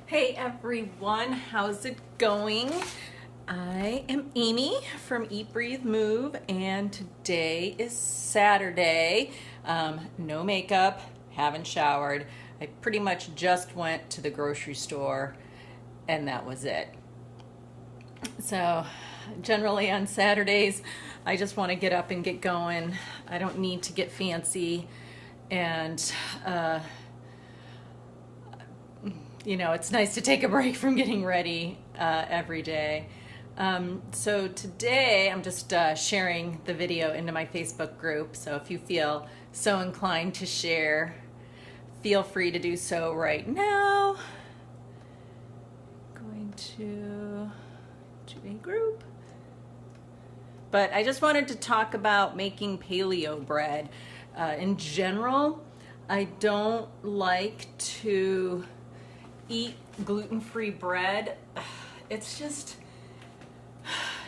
Hey everyone, how's it going? I am Amy from Eat, Breathe, Move, and today is Saturday. No makeup, haven't showered. I pretty much just went to the grocery store and that was it. So, generally on Saturdays, I just want to get up and get going. I don't need to get fancy and it's nice to take a break from getting ready every day. So today I'm just sharing the video into my Facebook group. So if you feel so inclined to share, feel free to do so right now. Going to a group. But I just wanted to talk about making paleo bread. In general, I don't like to eat gluten-free bread. It's just,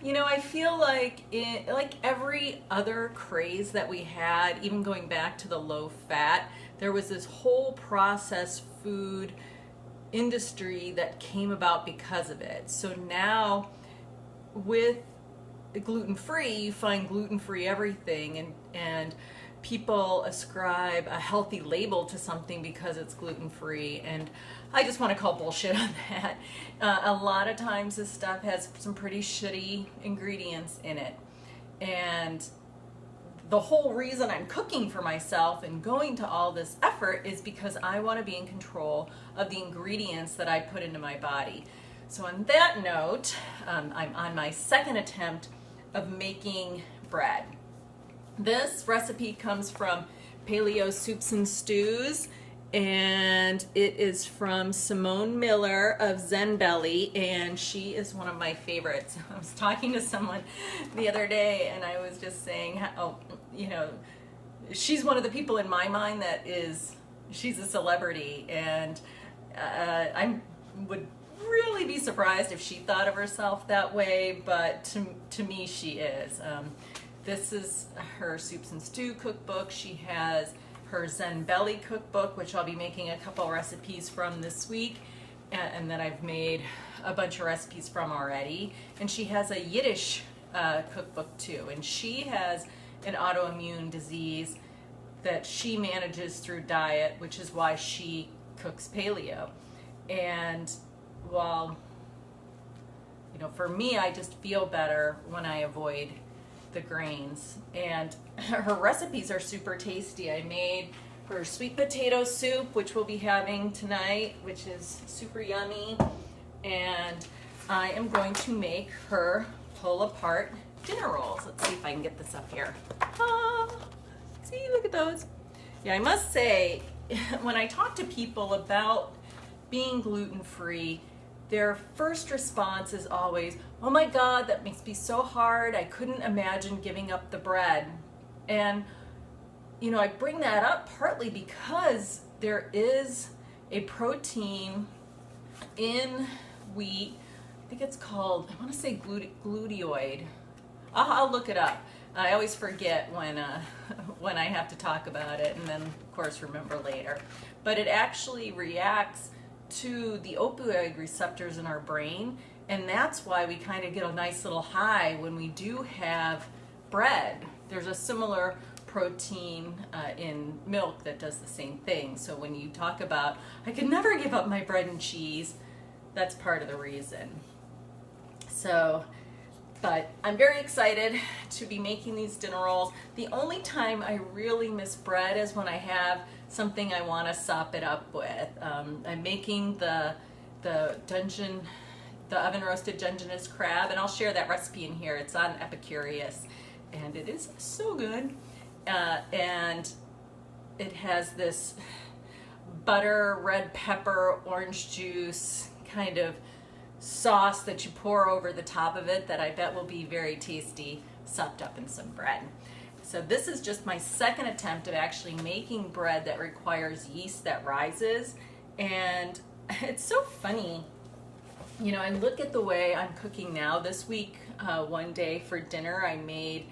I feel like like every other craze that we had, even going back to the low fat, there was this whole processed food industry that came about because of it. So now with gluten-free, you find gluten-free everything, and people ascribe a healthy label to something because it's gluten-free, and I just want to call bullshit on that. A lot of times this stuff has some pretty shitty ingredients in it, and the whole reason I'm cooking for myself and going to all this effort is because I want to be in control of the ingredients that I put into my body. So on that note, I'm on my second attempt of making bread. This recipe comes from Paleo Soups and Stews, and it is from Simone Miller of Zenbelly, and she is one of my favorites. I was talking to someone the other day, and I was just saying how, she's one of the people in my mind that she's a celebrity, and I would really be surprised if she thought of herself that way, but to me she is. This is her soups and stew cookbook. She has her Zenbelly cookbook, which I'll be making a couple recipes from this week, and that I've made a bunch of recipes from already. And she has a Yiddish cookbook too, and she has an autoimmune disease that she manages through diet, which is why she cooks paleo. And while, for me, I just feel better when I avoid the grains, and her recipes are super tasty. I made her sweet potato soup, which we'll be having tonight, which is super yummy, and I am going to make her pull apart dinner rolls. Let's see if I can get this up here. See, look at those. Yeah, I must say, when I talk to people about being gluten-free, their first response is always, oh my God, that makes me so hard. I couldn't imagine giving up the bread. And, I bring that up partly because there is a protein in wheat. I think it's called, I want to say gluteoid. I'll look it up. I always forget when I have to talk about it, and then of course remember later. But it actually reacts to the opioid receptors in our brain, and that's why we kind of get a nice little high when we do have bread. There's a similar protein in milk that does the same thing. So when you talk about, I could never give up my bread and cheese, that's part of the reason. So, but I'm very excited to be making these dinner rolls. The only time I really miss bread is when I have something I want to sop it up with. I'm making the oven roasted Dungeness crab, and I'll share that recipe in here. It's on Epicurious, and it is so good. And it has this butter, red pepper, orange juice kind of sauce that you pour over the top of it that I bet will be very tasty, sopped up in some bread. So this is just my second attempt of actually making bread that requires yeast that rises, and it's so funny. I look at the way I'm cooking now. This week, one day for dinner, I made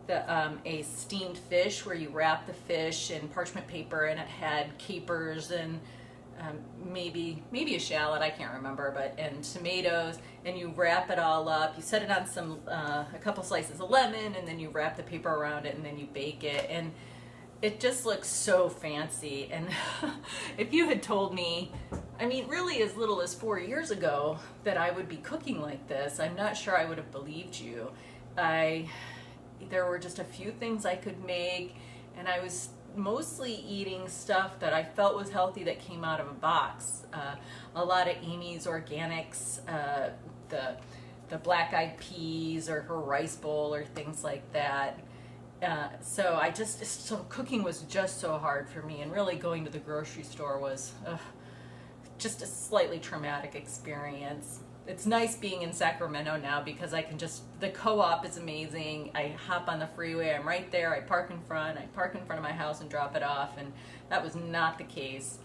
a steamed fish where you wrap the fish in parchment paper, and it had capers and maybe a shallot, I can't remember, and tomatoes, and you wrap it all up. You set it on a couple slices of lemon, and then you wrap the paper around it, and then you bake it, and it just looks so fancy. And if you had told me, I mean, really as little as 4 years ago, that I would be cooking like this, I'm not sure I would have believed you. There were just a few things I could make, and I was mostly eating stuff that I felt was healthy that came out of a box. A lot of Amy's Organics, the black eyed peas, or her rice bowl, or things like that. So cooking was just so hard for me, and really going to the grocery store was just a slightly traumatic experience. It's nice being in Sacramento now because I can the co-op is amazing. I hop on the freeway, I'm right there, I park in front of my house and drop it off, and that was not the case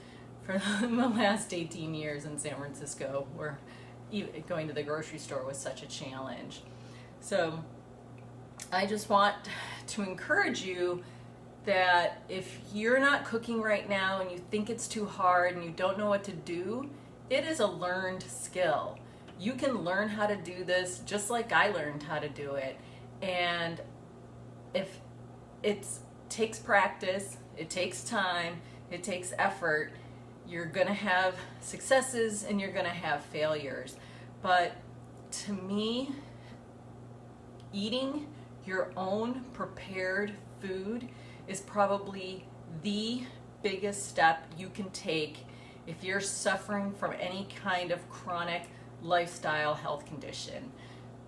for the last 18 years in San Francisco, where going to the grocery store was such a challenge. So I just want to encourage you that if you're not cooking right now and you think it's too hard and you don't know what to do, it is a learned skill. You can learn how to do this just like I learned how to do it. And if it takes practice, it takes time, it takes effort, you're gonna have successes and you're gonna have failures. But to me, eating your own prepared food is probably the biggest step you can take if you're suffering from any kind of chronic lifestyle health condition.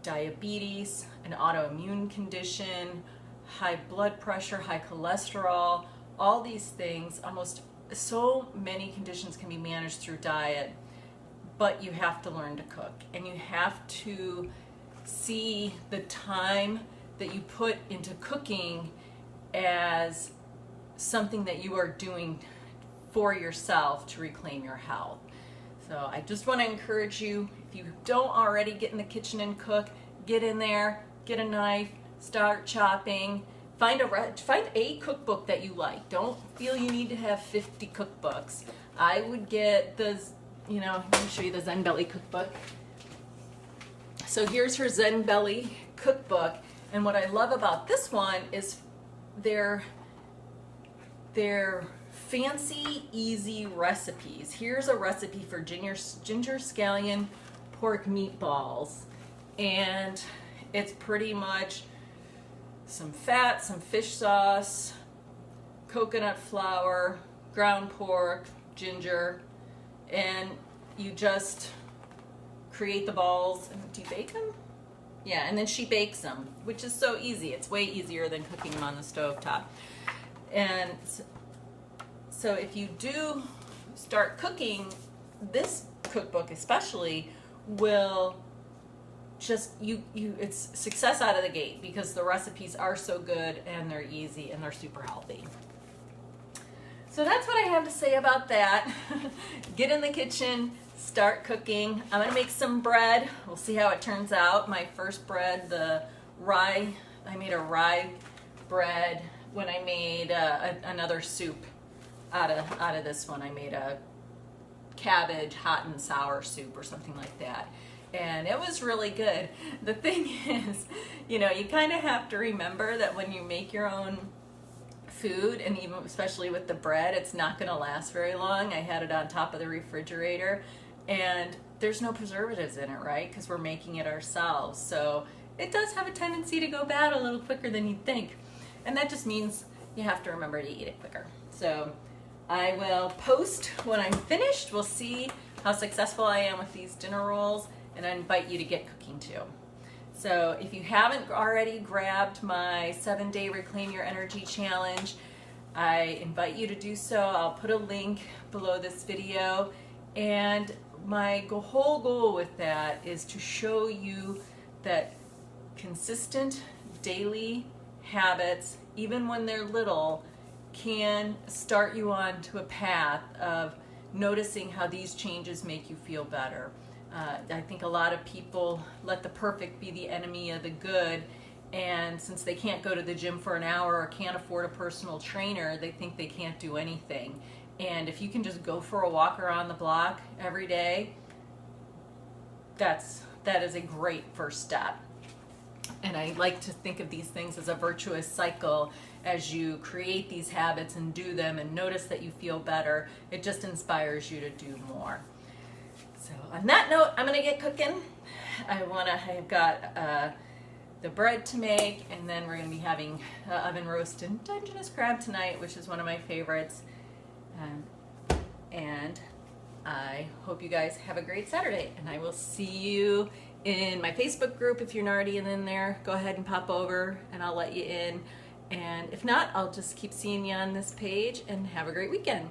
Diabetes, an autoimmune condition, high blood pressure, high cholesterol, all these things, almost so many conditions can be managed through diet, but you have to learn to cook, and you have to see the time that you put into cooking as something that you are doing for yourself to reclaim your health. So I just want to encourage you, if you don't already get in the kitchen and cook, get in there, get a knife, start chopping, find a cookbook that you like. Don't feel you need to have 50 cookbooks. I would get let me show you the Zenbelly cookbook. So here's her Zenbelly cookbook, and what I love about this one is their fancy, easy recipes. Here's a recipe for ginger scallion pork meatballs, and it's pretty much some fat, some fish sauce, coconut flour, ground pork, ginger, and you just create the balls. Do you bake them? Yeah, and then she bakes them, which is so easy. It's way easier than cooking them on the stovetop. And so if you do start cooking, this cookbook especially will just, it's success out of the gate, because the recipes are so good and they're easy and they're super healthy. So that's what I have to say about that. Get in the kitchen, start cooking. I'm gonna make some bread. We'll see how it turns out. My first bread, I made a rye bread when I made another soup out of this one. I made a cabbage hot and sour soup or something like that, and it was really good. The thing is, you kind of have to remember that when you make your own food, and even especially with the bread, it's not going to last very long. I had it on top of the refrigerator, and there's no preservatives in it, right? Because we're making it ourselves. So it does have a tendency to go bad a little quicker than you'd think. And that just means you have to remember to eat it quicker. So I will post when I'm finished. We'll see how successful I am with these dinner rolls, and I invite you to get cooking too. So if you haven't already grabbed my 7-day Reclaim Your Energy Challenge, I invite you to do so. I'll put a link below this video, and my whole goal with that is to show you that consistent daily habits, even when they're little, can start you on to a path of noticing how these changes make you feel better. I think a lot of people let the perfect be the enemy of the good, and since they can't go to the gym for an hour or can't afford a personal trainer, they think they can't do anything. And if you can just go for a walk around the block every day, that is a great first step. And I like to think of these things as a virtuous cycle. As you create these habits and do them and notice that you feel better, it just inspires you to do more. So on that note, I'm gonna get cooking. I've got the bread to make, and then we're gonna be having oven roasted Dungeness crab tonight, which is one of my favorites. And I hope you guys have a great Saturday, and I will see you in my Facebook group. If you're not already in there, go ahead and pop over and I'll let you in. And if not, I'll just keep seeing you on this page, and have a great weekend.